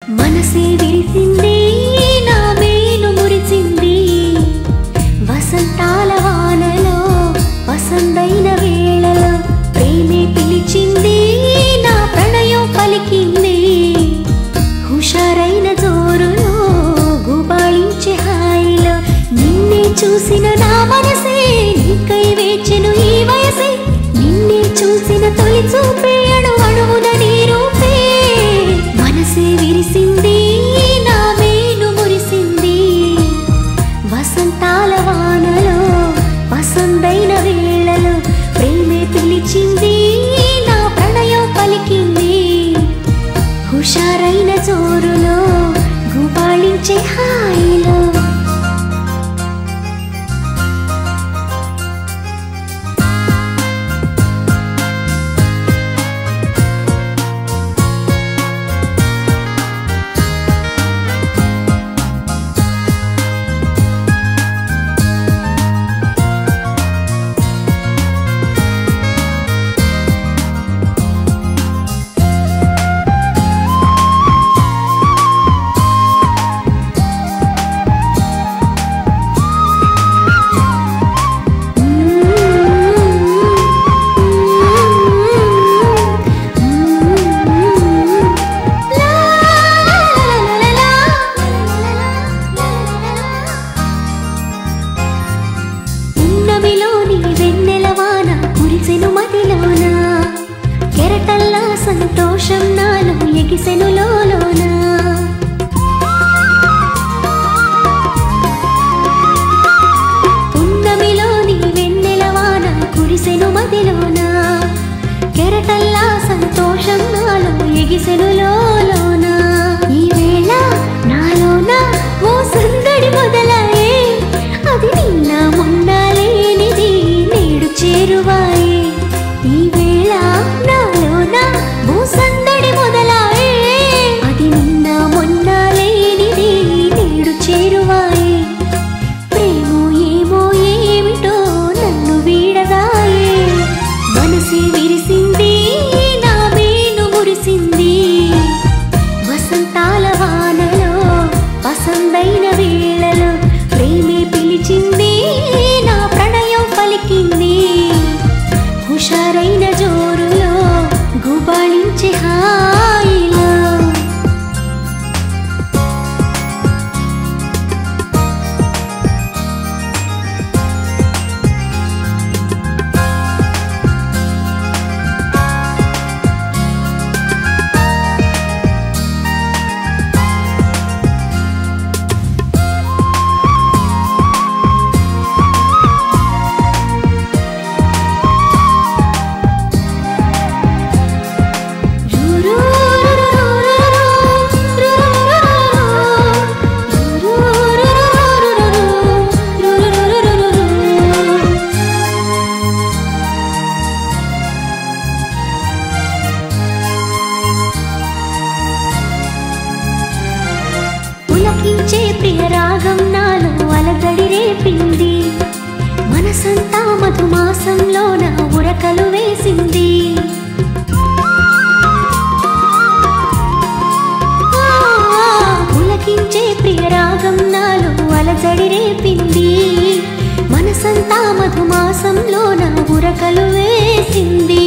మనసే విరిసింది నా మేను మురిసింది వసంతాల వానలో వసంతైన వేళలో ప్రేమే పిలిచింది నా ప్రణయం పలికింది హుషారైన జోరులో గుబాళించే హాయిలో నిన్నే చూసిన నా మనసే నీకై వేచెను ఈ వయసే నిన్నే చూసిన తొలి చూపే అణువణువున నీ రూపే మనసే విరిసింది నా మేను మురిసింది వసంతాల వానలో వసంతైన వేళలో ప్రేమే పిలిచింది నా ప్రణయం పలికింది హుషారైన జోరులో గుబాళించే హాయిలో సంతోషం నాలో ఎగిసెను లోలోన పున్నమిలోని వెన్నెలవాన కురిసెను మదిలోన కెరటల్లా సంతోషం నాలో ఎగిసెను లోలోన ఈ వేళ నాలోన ఓ సందడి మొదలాయే అది నిన్న మొన్న లేనిది నేడు చేరువాయే ఈ వేళ నాలోన ఓ సందడి మొదలాయే అది నిన్న మొన్న లేనిది నేడు చేరువాయే ప్రేమో ఏమో ఏమిటో నన్ను వీడదాయే మనసే విరిసింది నా మేను మురిసింది వసంతాల వానలో వసంతైన వేళలో ప్రేమే పిలిచింది నా ప్రణయం పలికింది హుషారైన జోరులో గుబాళించే హాయిలో పులకించే ప్రియ రాగం నాలో అలజడి రేపింది మనసంతా మధుమాసంలో నా ఉరకలు వేసింది పులకించే ప్రియ రాగం నాలో అలజడి రేపింది మనసంతా మధుమాసంలో నా ఉరకలు వేసింది